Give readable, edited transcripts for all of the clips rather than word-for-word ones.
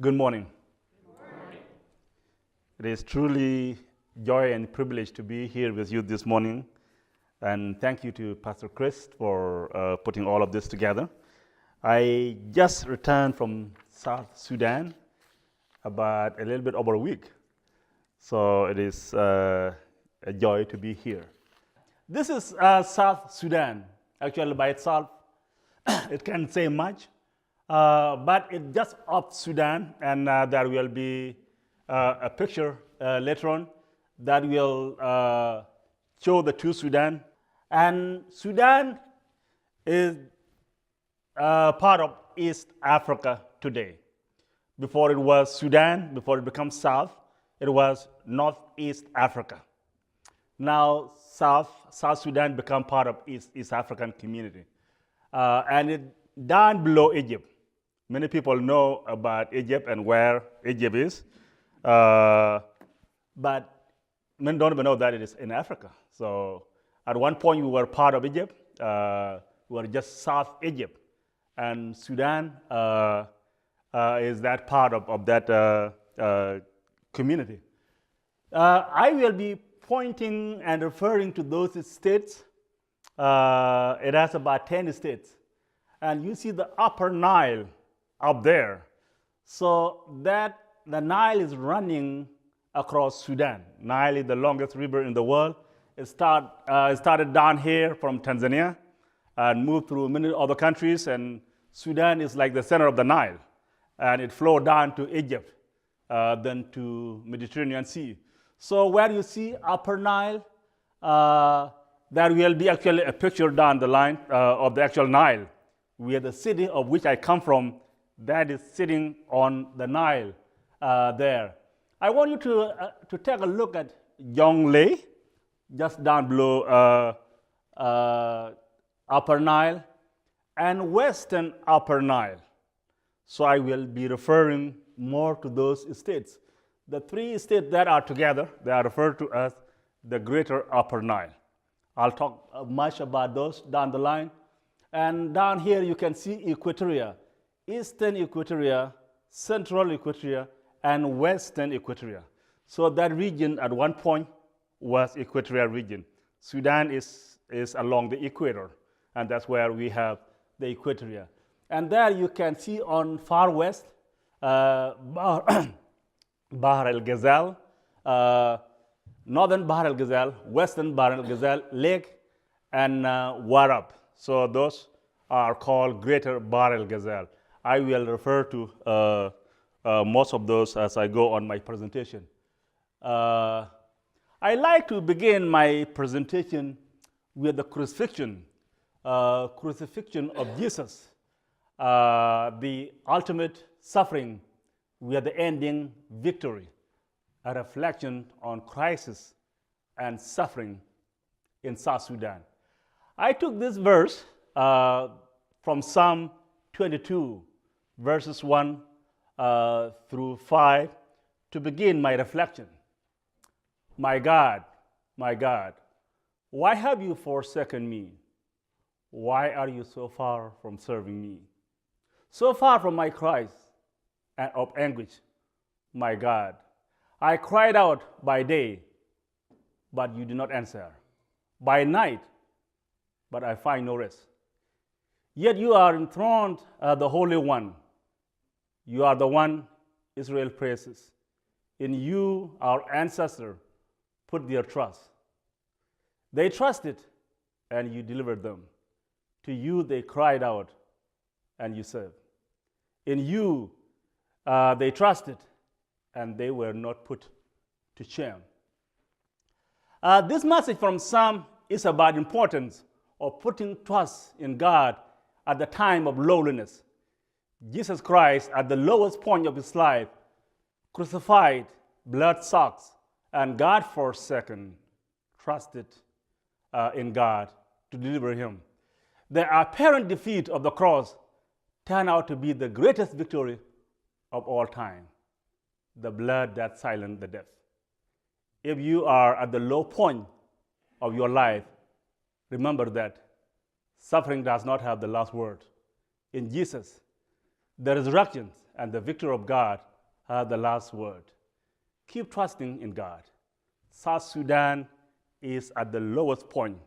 Good morning. It is truly joy and privilege to be here with you this morning. And thank you to Pastor Chris for putting all of this together. I just returned from South Sudan about a little bit over a week. So it is a joy to be here. This is South Sudan. Actually, by itself, it can't say much. But it's just of Sudan, and there will be a picture later on that will show the two Sudan. And Sudan is part of East Africa today. Before it was Sudan, before it becomes South, it was Northeast Africa. Now South Sudan become part of East African community. And it down below Egypt. Many people know about Egypt and where Egypt is, but many don't even know that it is in Africa. So at one point we were part of Egypt, we were just South Egypt, and Sudan is that part of that community. I will be pointing and referring to those states. It has about 10 states, and you see the upper Nile up there. So that the Nile is running across Sudan. Nile is the longest river in the world. It started down here from Tanzania and moved through many other countries, and Sudan is like the center of the Nile. And it flowed down to Egypt, then to Mediterranean Sea. So where you see upper Nile, there will be actually a picture down the line of the actual Nile, where the city of which I come from, that is sitting on the Nile there. I want you to take a look at Jonglei, just down below Upper Nile, and Western Upper Nile. So I will be referring more to those states. The three states that are together, they are referred to as the Greater Upper Nile. I'll talk much about those down the line. And down here you can see Equatoria. Eastern Equatoria, Central Equatoria, and Western Equatoria. So that region at one point was Equatorial region. Sudan is along the equator, and that's where we have the Equatoria. And there you can see on far west, Bahr el-Ghazal, northern Bahr el-Ghazal, western Bahr el-Ghazal Lake, and Warab. So those are called Greater Bahr el-Ghazal. I will refer to most of those as I go on my presentation. I like to begin my presentation with the crucifixion of Jesus, the ultimate suffering with the ending victory, a reflection on crisis and suffering in South Sudan. I took this verse from Psalm 22, verses 1 through 5, to begin my reflection. My God, why have you forsaken me? Why are you so far from serving me? So far from my cries of anguish, my God. I cried out by day, but you did not answer. By night, but I find no rest. Yet you are enthroned, the Holy One. You are the one Israel praises. In you, our ancestors put their trust. They trusted, and you delivered them. To you they cried out, and you served. In you they trusted, and they were not put to shame. This message from Psalm is about the importance of putting trust in God at the time of lowliness. Jesus Christ, at the lowest point of his life, crucified, blood-soaked, and God-forsaken, trusted in God to deliver him. The apparent defeat of the cross turned out to be the greatest victory of all time, the blood that silenced the death. If you are at the low point of your life, remember that suffering does not have the last word. In Jesus, the resurrection and the victory of God have the last word. Keep trusting in God. South Sudan is at the lowest point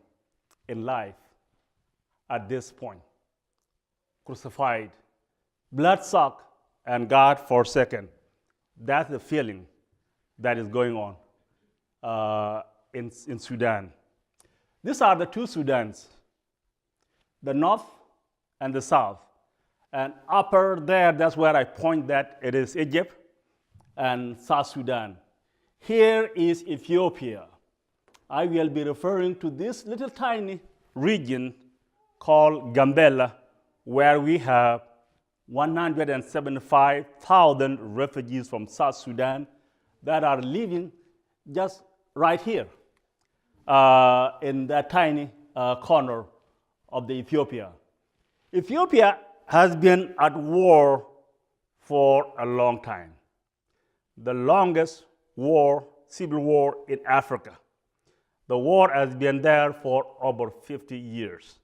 in life at this point. Crucified, blood-sucked, and God forsaken. That's the feeling that is going on in Sudan. These are the two Sudans, the North and the South. And upper there, that's where I point that it is Egypt and South Sudan. Here is Ethiopia. I will be referring to this little tiny region called Gambela, where we have 175,000 refugees from South Sudan that are living just right here in that tiny corner of the Ethiopia. Ethiopia has been at war for a long time. The longest war, civil war in Africa. The war has been there for over 50 years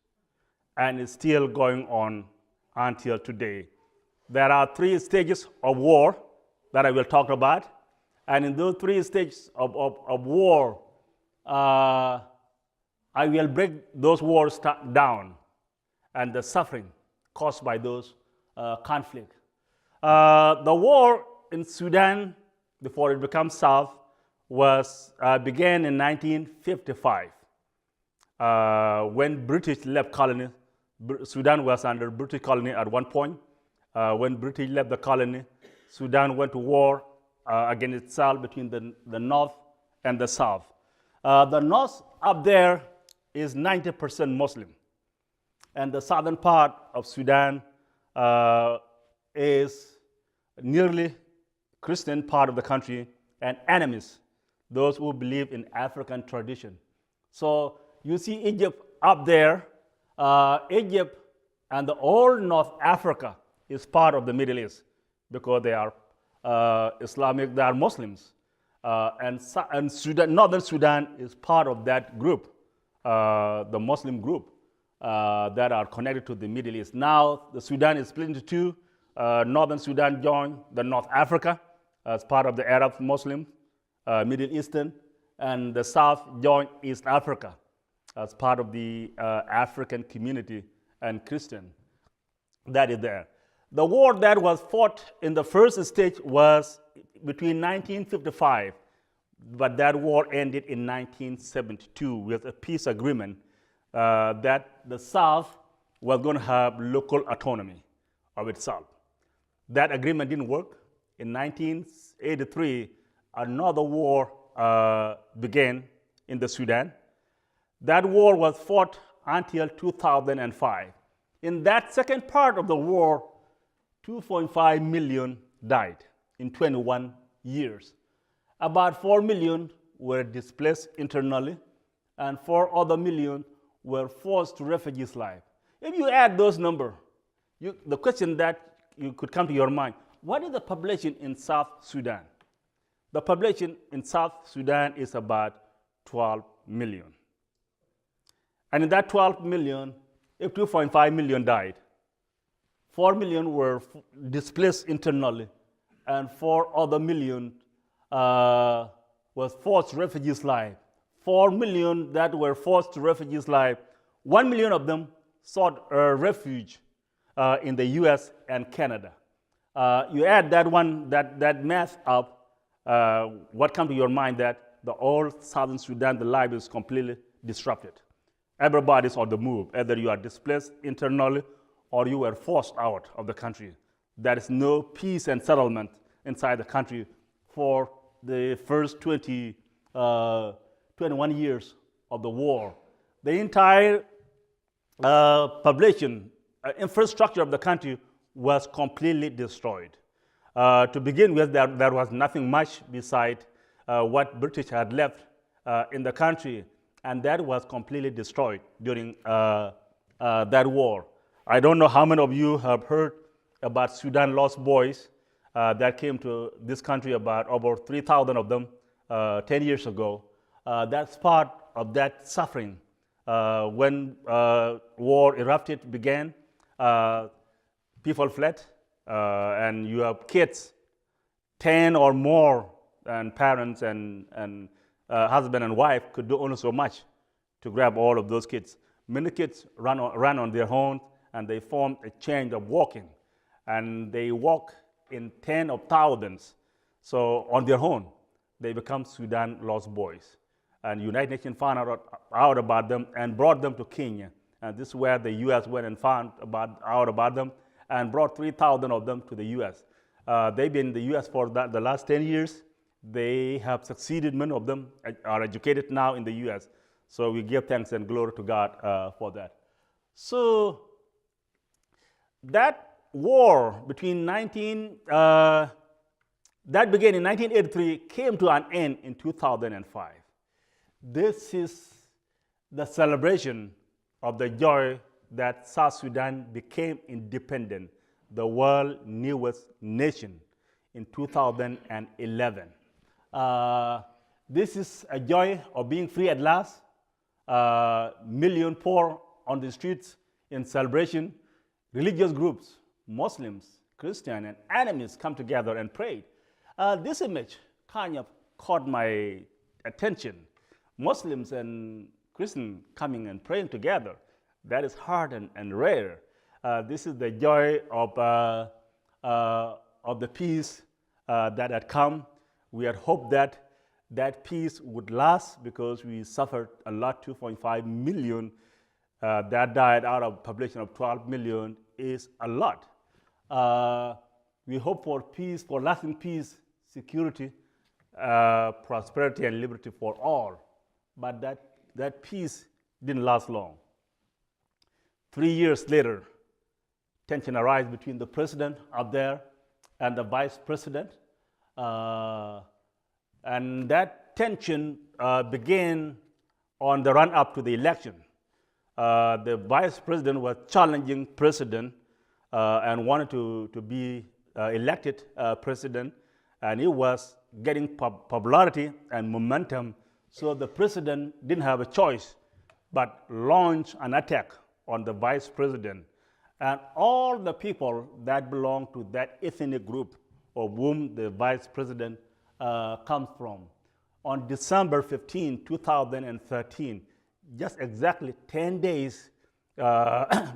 and is still going on until today. There are 3 stages of war that I will talk about. And in those 3 stages of war, I will break those wars down and the suffering caused by those conflicts. The war in Sudan, before it becomes South, began in 1955 when British left colony. Sudan was under British colony at one point. When British left the colony, Sudan went to war against itself between the North and the South. The North up there is 90% Muslim, and the southern part of Sudan is nearly Christian part of the country and enemies, those who believe in African tradition. So you see Egypt up there. Egypt and the old North Africa is part of the Middle East because they are Islamic, they are Muslims. And Sudan, Northern Sudan is part of that group, the Muslim group that are connected to the Middle East. Now the Sudan is split into 2. Northern Sudan joined the North Africa as part of the Arab Muslim, Middle Eastern, and the South joined East Africa as part of the African community and Christian that is there. The war that was fought in the first stage was between 1955, but that war ended in 1972 with a peace agreement that the South was going to have local autonomy of itself. That agreement didn't work. In 1983, another war began in the Sudan. That war was fought until 2005. In that second part of the war, 2.5 million died in 21 years. About 4 million were displaced internally, and 4 other million were forced to refugees' life. If you add those numbers, the question that you could come to your mind, what is the population in South Sudan? The population in South Sudan is about 12 million. And in that 12 million, if 2.5 million died, 4 million were displaced internally, and 4 other million was forced to refugees' life. 4 million that were forced to refugees' life, 1 million of them sought refuge in the US and Canada. You add that math up, what comes to your mind that the whole Southern Sudan, the life is completely disrupted. Everybody's on the move. Either you are displaced internally or you were forced out of the country. There is no peace and settlement inside the country for the first 21 years of the war. The entire population, infrastructure of the country was completely destroyed. To begin with, there was nothing much beside what British had left in the country, and that was completely destroyed during that war. I don't know how many of you have heard about Sudan lost boys that came to this country, about over 3,000 of them 10 years ago. That's part of that suffering. When war erupted, began, people fled and you have kids, 10 or more, and parents and husband and wife could do only so much to grab all of those kids. Many kids run on their own, and they form a chain of walking, and they walk in tens of thousands. So on their own, they become Sudan lost boys. And United Nations found out about them and brought them to Kenya. And this is where the U.S. went and found out about them and brought 3,000 of them to the U.S. They've been in the U.S. for the last 10 years. They have succeeded. Many of them are educated now in the U.S. So we give thanks and glory to God for that. So that war between that began in 1983 came to an end in 2005. This is the celebration of the joy that South Sudan became independent, the world's newest nation in 2011. This is a joy of being free at last. Million poor on the streets in celebration. Religious groups, Muslims, Christians, and enemies come together and prayed. This image kind of caught my attention. Muslims and Christians coming and praying together. That is hard and rare. This is the joy of the peace that had come. We had hoped that that peace would last because we suffered a lot. 2.5 million that died out of a population of 12 million is a lot. We hope for peace, for lasting peace, security, prosperity, and liberty for all. But that peace didn't last long. 3 years later, tension arose between the president up there and the vice president. And that tension began on the run-up to the election. The vice president was challenging president and wanted to be elected president, and he was getting popularity and momentum. So the president didn't have a choice but launch an attack on the vice president and all the people that belong to that ethnic group of whom the vice president comes from. On December 15, 2013, just exactly 10 days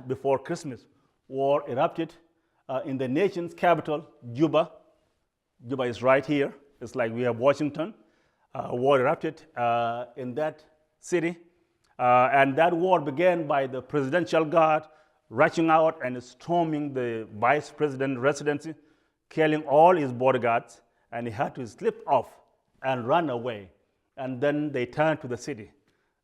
before Christmas, war erupted in the nation's capital, Juba. Juba is right here. It's like we have Washington. War erupted in that city. And that war began by the presidential guard rushing out and storming the vice president's residency, killing all his bodyguards, and he had to slip off and run away. And then they turned to the city,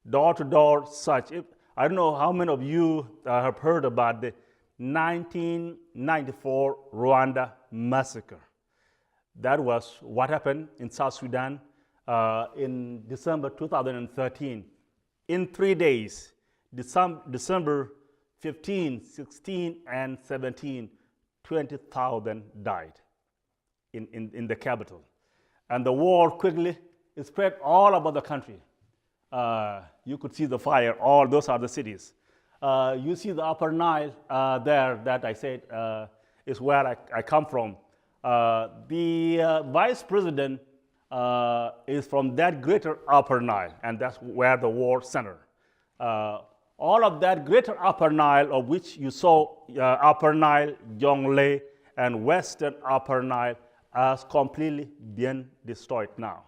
door-to-door search. I don't know how many of you have heard about the 1994 Rwanda massacre. That was what happened in South Sudan in December 2013. In 3 days, December 15, 16, and 17, 20,000 died in the capital. And the war quickly spread all over the country. You could see the fire, all those are the cities. You see the Upper Nile there that I said is where I come from. The vice president is from that greater Upper Nile, and that's where the war centered. All of that greater Upper Nile, of which you saw Upper Nile, Jonglei, and Western Upper Nile, has completely been destroyed now.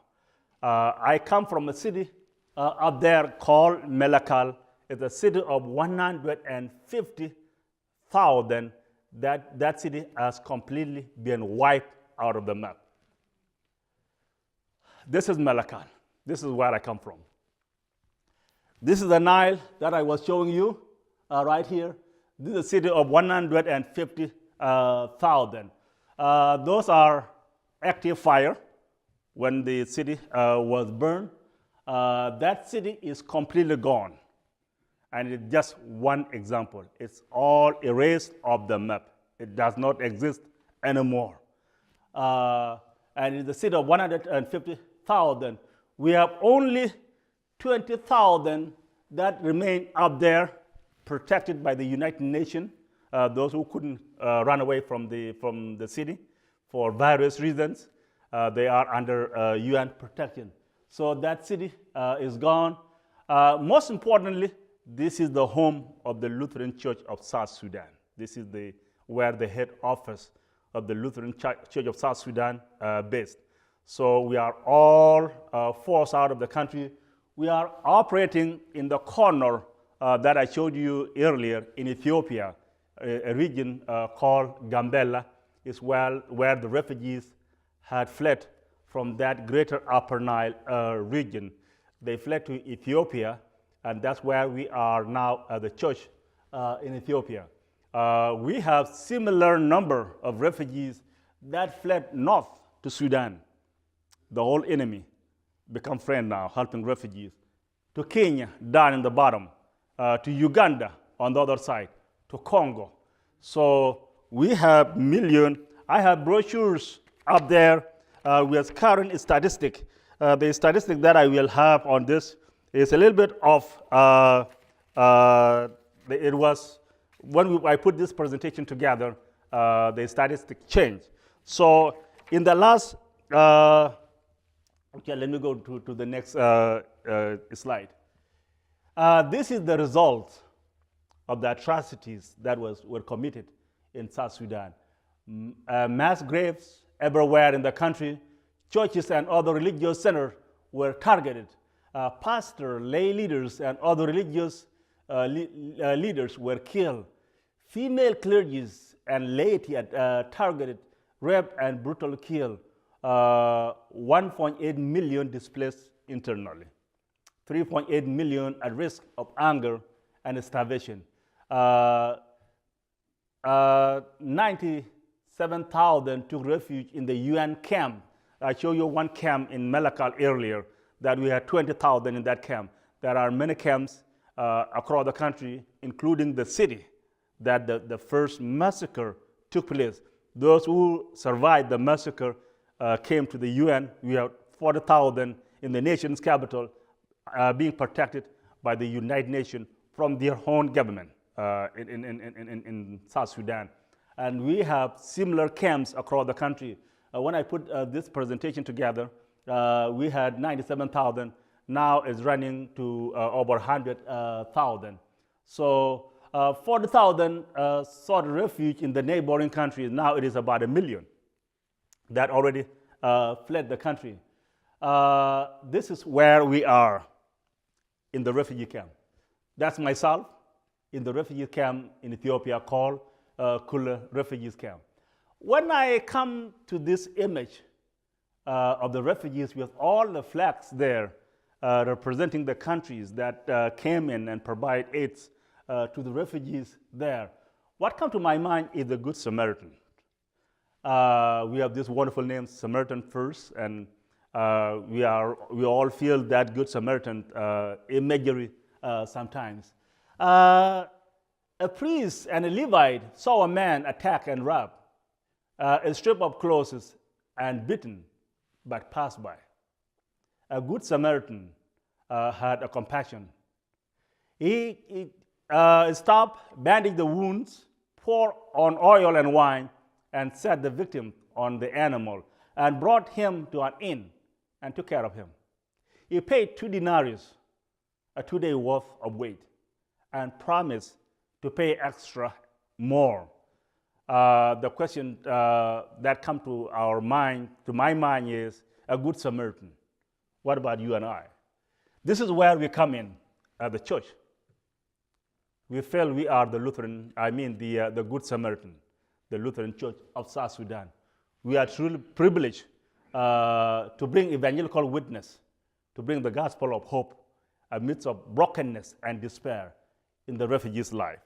I come from a city up there called Melakal. It's a city of 150,000. That city has completely been wiped out of the map. This is Melakal. This is where I come from. This is the Nile that I was showing you right here. This is a city of 150,000. Those are active fire when the city was burned. That city is completely gone. And it's just one example. It's all erased off the map. It does not exist anymore. And in the city of 150,000, we have only 20,000 that remain up there, protected by the United Nations, those who couldn't run away from the city for various reasons. They are under UN protection. So that city is gone. Most importantly, this is the home of the Lutheran Church of South Sudan. This is where the head office of the Lutheran Church of South Sudan based. So we are all forced out of the country. We are operating in the corner that I showed you earlier in Ethiopia, a region called Gambela, is where the refugees had fled from that greater Upper Nile region. They fled to Ethiopia, and that's where we are now at the church in Ethiopia. We have similar number of refugees that fled north to Sudan. The whole enemy become friend now, helping refugees. To Kenya, down in the bottom. To Uganda, on the other side. To Congo. So we have million. I have brochures up there with current statistic. The statistic that I will have on this is a little bit of, it was, when I put this presentation together, the statistic changed. So in the last, okay, let me go to the next slide. This is the result of the atrocities that were committed in South Sudan. Mass graves everywhere in the country. Churches and other religious centers were targeted. Pastors, lay leaders, and other religious leaders were killed. Female clergies and laity targeted, raped, and brutally killed. 1.8 million displaced internally. 3.8 million at risk of hunger and starvation. 97,000 took refuge in the UN camp. I showed you one camp in Malakal earlier, that we had 20,000 in that camp. There are many camps across the country, including the city, that the first massacre took place. Those who survived the massacre came to the UN. We have 40,000 in the nation's capital being protected by the United Nations from their own government in South Sudan. And we have similar camps across the country. When I put this presentation together, we had 97,000. Now it's running to over 100,000. So 40,000 sought refuge in the neighboring countries. Now it is about 1 million that already fled the country. This is where we are in the refugee camp. That's myself in the refugee camp in Ethiopia called Kula Refugees Camp. When I come to this image of the refugees with all the flags there representing the countries that came in and provide aid to the refugees there, what comes to my mind is the Good Samaritan. We have this wonderful name, Samaritan first, and we all feel that Good Samaritan imagery sometimes. A priest and a Levite saw a man attacked and robbed, stripped of clothes and beaten, but passed by. A Good Samaritan had a compassion. He stopped, bandaged the wounds, poured on oil and wine, and set the victim on the animal, and brought him to an inn and took care of him. He paid 2 denarii, a 2-day worth of wage, and promised to pay extra more. The question that comes to my mind is a Good Samaritan. What about you and I? This is where we come in at the church. We feel we are the Lutheran, the Good Samaritan, the Lutheran Church of South Sudan. We are truly privileged to bring evangelical witness, to bring the gospel of hope amidst of brokenness and despair in the refugee's life.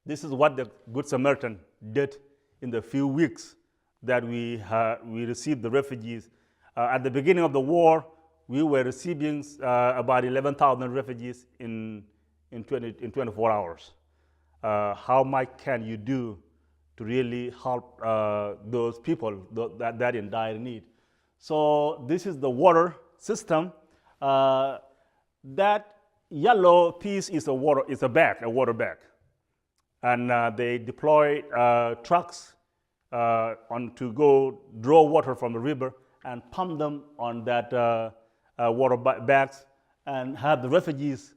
This is what the Good Samaritan did in the few weeks that we received the refugees. At the beginning of the war, we were receiving about 11,000 refugees in 24 hours. How much can you do to really help those people that in dire need? So this is the water system. That yellow piece is a water bag. and they deployed trucks to go draw water from the river and pump them on that water bags and have the refugees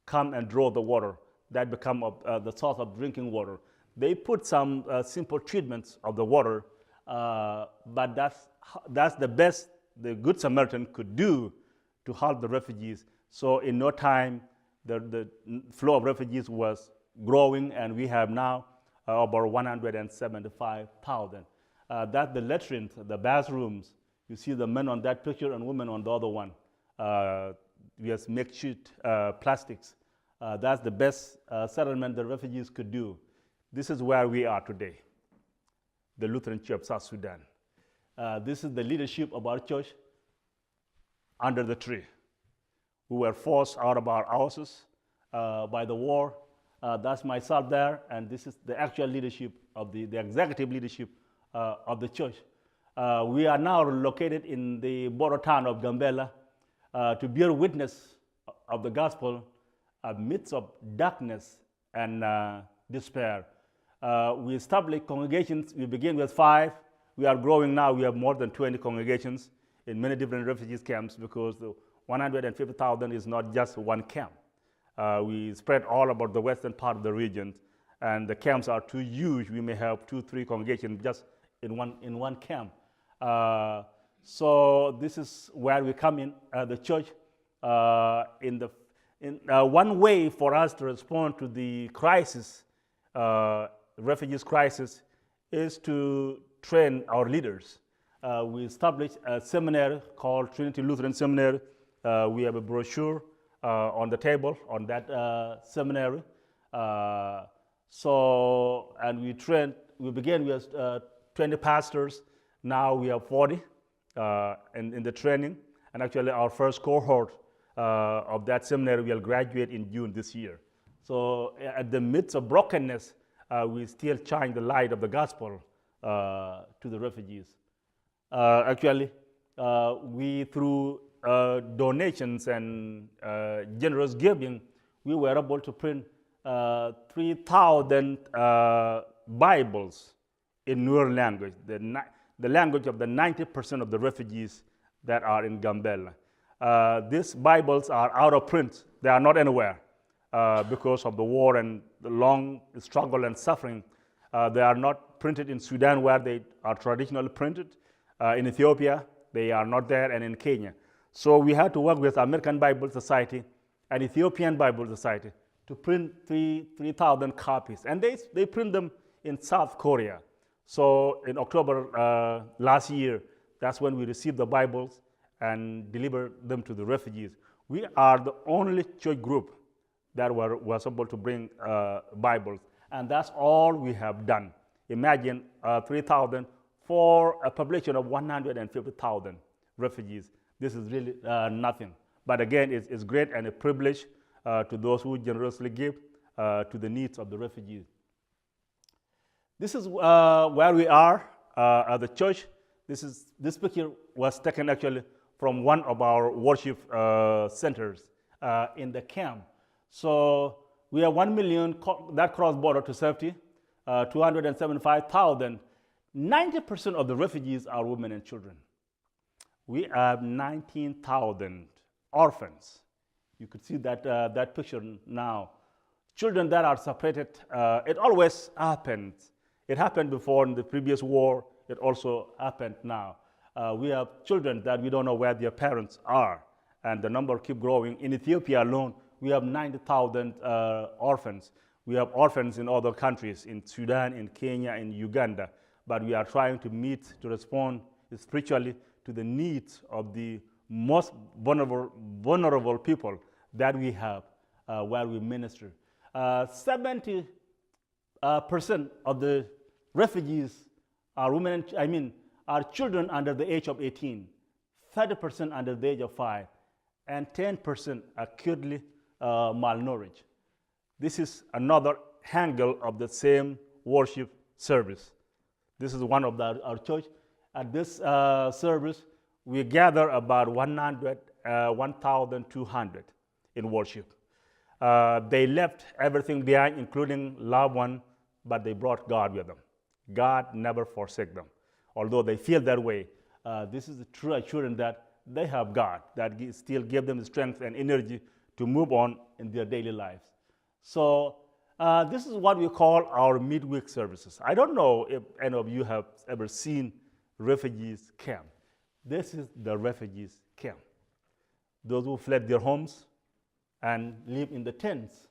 come and draw the water. That become the source of drinking water. They put some simple treatments of the water, but that's the best the Good Samaritan could do to help the refugees. So in no time, the flow of refugees was growing, and we have now about 175,000. That's the latrines, the bathrooms. You see the men on that picture and women on the other one. We have makeshift plastics. That's the best settlement the refugees could do. This is where we are today, the Lutheran Church of South Sudan. This is the leadership of our church under the tree. We were forced out of our houses by the war. That's myself there, and this is the actual leadership of the executive leadership of the church. We are now located in the border town of Gambela to bear witness of the gospel amidst of darkness and despair. We established congregations. We begin with 5. We are growing now. We have more than 20 congregations in many different refugee camps, because the 150,000 is not just one camp. We spread all about the western part of the region, and the camps are too huge. We may have 2-3 congregations just in one camp. So this is where we come in, the church. One way for us to respond to the crisis, refugees crisis, is to train our leaders. We established a seminary called Trinity Lutheran Seminary. We have a brochure on the table on that seminary. And we began with 20 pastors. Now we have 40 in the training. And actually our first cohort of that seminary will graduate in June this year. So at the midst of brokenness, we still shine the light of the gospel to the refugees. We through donations and generous giving, we were able to print 3,000 Bibles in newer language, the language of the 90% of the refugees that are in Gambela. These Bibles are out of print. They are not anywhere because of the war and the long struggle and suffering. They are not printed in Sudan, where they are traditionally printed. In Ethiopia, they are not there, and in Kenya. So we had to work with American Bible Society and Ethiopian Bible Society to print 3,000 copies. And they print them in South Korea. So in October last year, that's when we received the Bibles and delivered them to the refugees. We are the only church group that was able to bring Bibles. And that's all we have done. Imagine 3,000 for a population of 150,000 refugees. This is really nothing. But again, it's great and a privilege to those who generously give to the needs of the refugees. This is where we are at the church. This picture was taken actually from one of our worship centers in the camp. So we have 1 million that cross border to safety, 275,000. 90% of the refugees are women and children. We have 19,000 orphans. You could see that picture now. Children that are separated, it always happens. It happened before in the previous war. It also happened now. We have children that we don't know where their parents are, and the number keep growing. In Ethiopia alone, we have 90,000 orphans. We have orphans in other countries, in Sudan, in Kenya, in Uganda. But we are trying to respond spiritually to the needs of the most vulnerable people that we have where we minister. 70% of the refugees are are children under the age of 18, 30% under the age of 5, and 10% acutely malnourished. This is another angle of the same worship service. This is one of our church. At this service, we gather about 1,200 in worship. They left everything behind, including loved ones, but they brought God with them. God never forsake them. Although they feel that way, this is a true assurance that they have God, that still give them the strength and energy to move on in their daily lives. So this is what we call our midweek services. I don't know if any of you have ever seen refugees camp. This is the refugees camp. Those who fled their homes and live in the tents,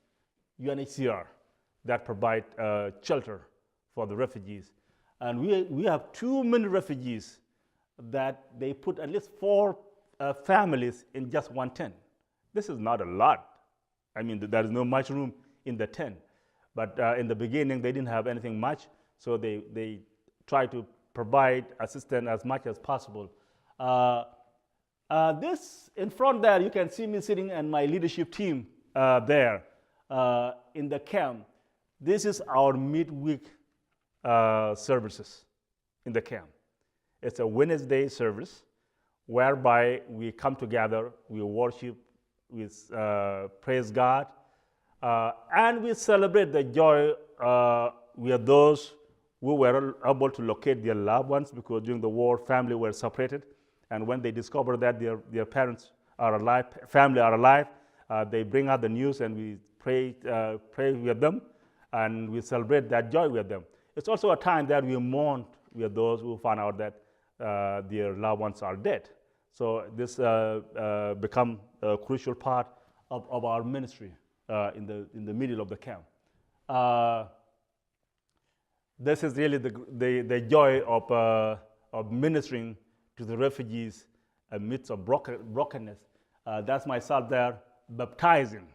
UNHCR, that provide shelter for the refugees. And we have too many refugees that they put at least 4 families in just one tent. This is not a lot. I mean, there is no much room in the tent. But in the beginning, they didn't have anything much, so they try to provide assistance as much as possible. This in front there, you can see me sitting and my leadership team there in the camp. This is our midweek services in the camp. It's a Wednesday service whereby we come together, we worship, we praise God, and we celebrate the joy with those who were able to locate their loved ones, because during the war, family were separated. And when they discover that their parents are alive, family are alive, they bring out the news and we pray with them and we celebrate that joy with them. It's also a time that we mourn with those who found out that their loved ones are dead. So this become a crucial part of our ministry in the middle of the camp. This is really the joy of ministering to the refugees amidst of brokenness. That's myself there baptizing.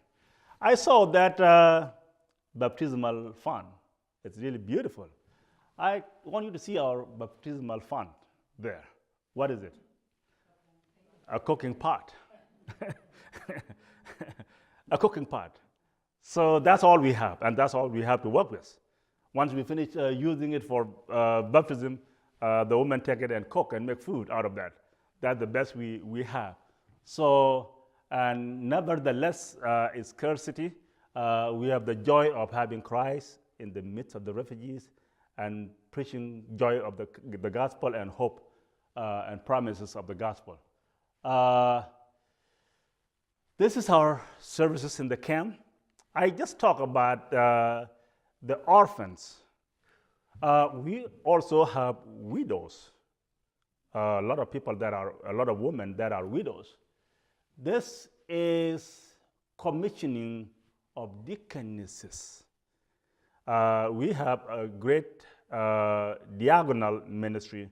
I saw that baptismal font. It's really beautiful. I want you to see our baptismal font there. What is it? A cooking pot. A cooking pot. So that's all we have, and that's all we have to work with. Once we finish using it for baptism, the women take it and cook and make food out of that. That's the best we have. So, and nevertheless, it's scarcity. We have the joy of having Christ in the midst of the refugees and preaching joy of the gospel and hope and promises of the gospel. This is our services in the camp. I just talk about the orphans. We also have widows. A lot of women that are widows. This is commissioning of deaconesses. We have a great diagonal ministry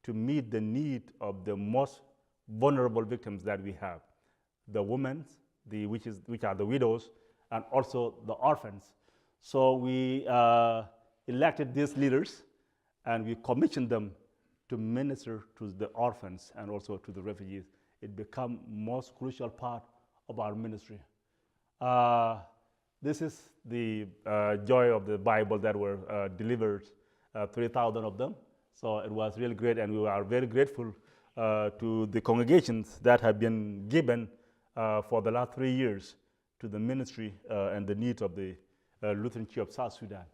to meet the need of the most vulnerable victims that we have, the women, which are the widows, and also the orphans. So we elected these leaders, and we commissioned them to minister to the orphans and also to the refugees. It became most crucial part of our ministry. This is the joy of the Bible that were delivered, 3,000 of them. So it was really great, and we are very grateful to the congregations that have been given for the last 3 years to the ministry and the needs of the Lutheran Church of South Sudan.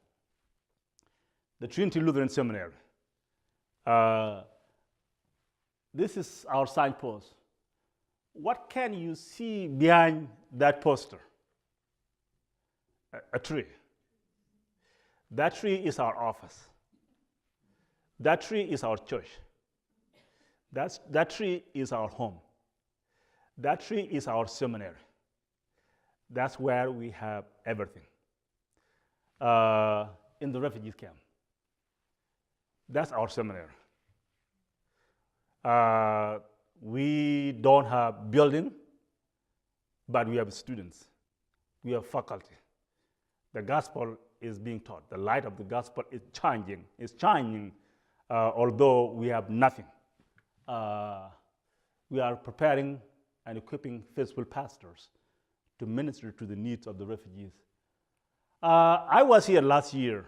The Trinity Lutheran Seminary. This is our signpost. What can you see behind that poster? A tree. That tree is our office. That tree is our church. That tree is our home. That tree is our seminary. That's where we have everything. In the refugee camp. That's our seminary. We don't have building, but we have students. We have faculty. The gospel is being taught. The light of the gospel is changing. It's shining, although we have nothing. We are preparing and equipping faithful pastors to minister to the needs of the refugees. I was here last year,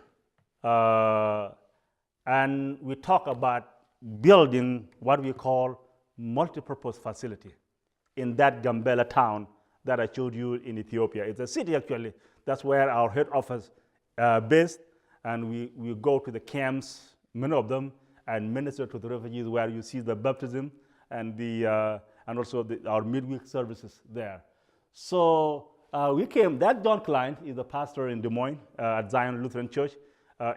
and we talked about building what we call multi-purpose facility in that Gambela town that I showed you in Ethiopia. It's a city, actually. That's where our head office based, and we go to the camps, many of them, and minister to the refugees, where you see the baptism and also our midweek services there. So we came. That John Klein is the pastor in Des Moines at Zion Lutheran Church.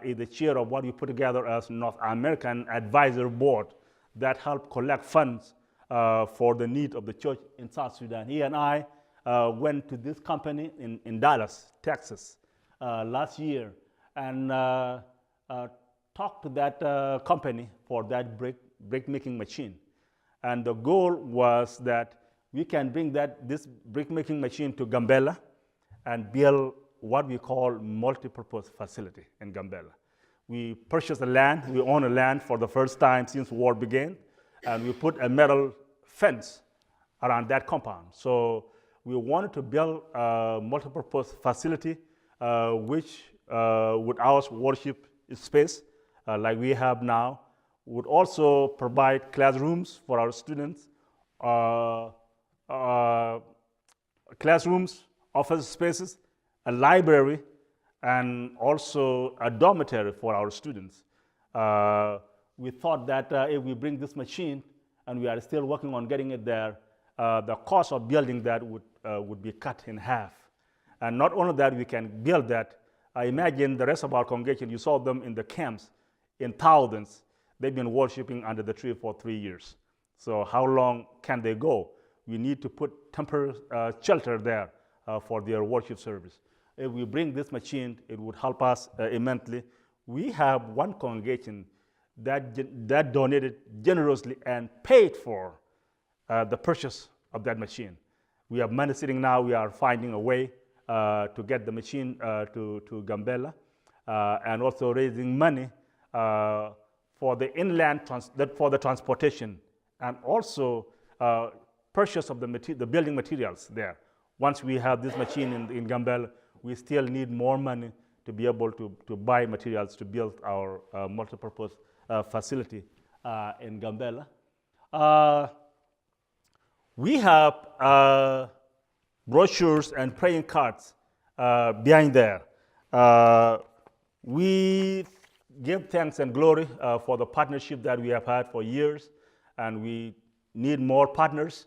Is the chair of what we put together as North American Advisor Board that help collect funds for the need of the church in South Sudan. He and I went to this company in Dallas, Texas, last year, and talked to that company for that brick-making machine. And the goal was that we can bring this brick-making machine to Gambela and build what we call multi-purpose facility in Gambela. We purchased the land. We own a land for the first time since war began, and we put a metal fence around that compound. So we wanted to build a multi-purpose facility which would house worship space like we have now, would also provide classrooms for our students, classrooms, office spaces, a library, and also a dormitory for our students. We thought that if we bring this machine, and we are still working on getting it there, the cost of building that would be cut in half. And not only that, we can build that. I imagine the rest of our congregation, you saw them in the camps in thousands. They've been worshiping under the tree for 3 years. So how long can they go? We need to put temporary shelter there for their worship service. If we bring this machine, it would help us immensely. We have one congregation that donated generously and paid for the purchase of that machine. We have money sitting now. We are finding a way to get the machine to Gambela, and also raising money for the inland for the transportation, and also purchase of the building materials there. Once we have this machine in Gambela, we still need more money to be able to buy materials to build our multipurpose facility in Gambela. We have brochures and praying cards behind there. We give thanks and glory for the partnership that we have had for years, and we need more partners.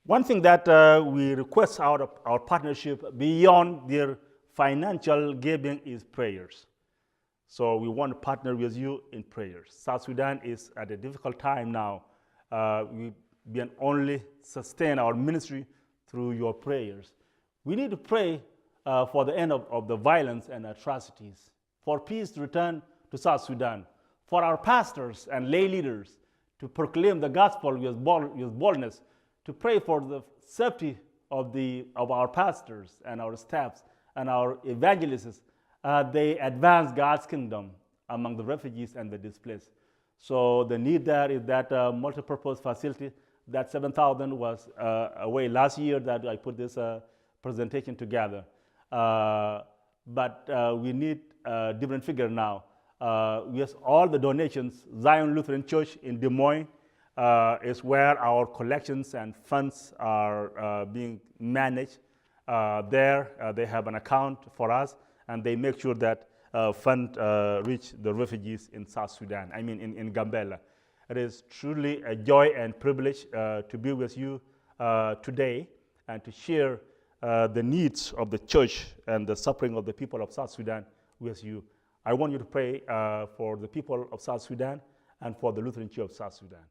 One thing that we request out of our partnership beyond their financial giving is prayers. So we want to partner with you in prayers. South Sudan is at a difficult time now. We can only sustain our ministry through your prayers. We need to pray for the end of the violence and atrocities, for peace to return to South Sudan, for our pastors and lay leaders to proclaim the gospel with boldness, to pray for the safety of our pastors and our staffs and our evangelists. They advance God's kingdom among the refugees and the displaced. So the need there is that multipurpose facility. That 7,000 was away last year that I put this presentation together. But we need a different figure now. With all the donations, Zion Lutheran Church in Des Moines is where our collections and funds are being managed. There, they have an account for us, and they make sure that funds reach the refugees in South Sudan, in Gambela. It is truly a joy and privilege to be with you today and to share the needs of the church and the suffering of the people of South Sudan with you. I want you to pray for the people of South Sudan and for the Lutheran Church of South Sudan.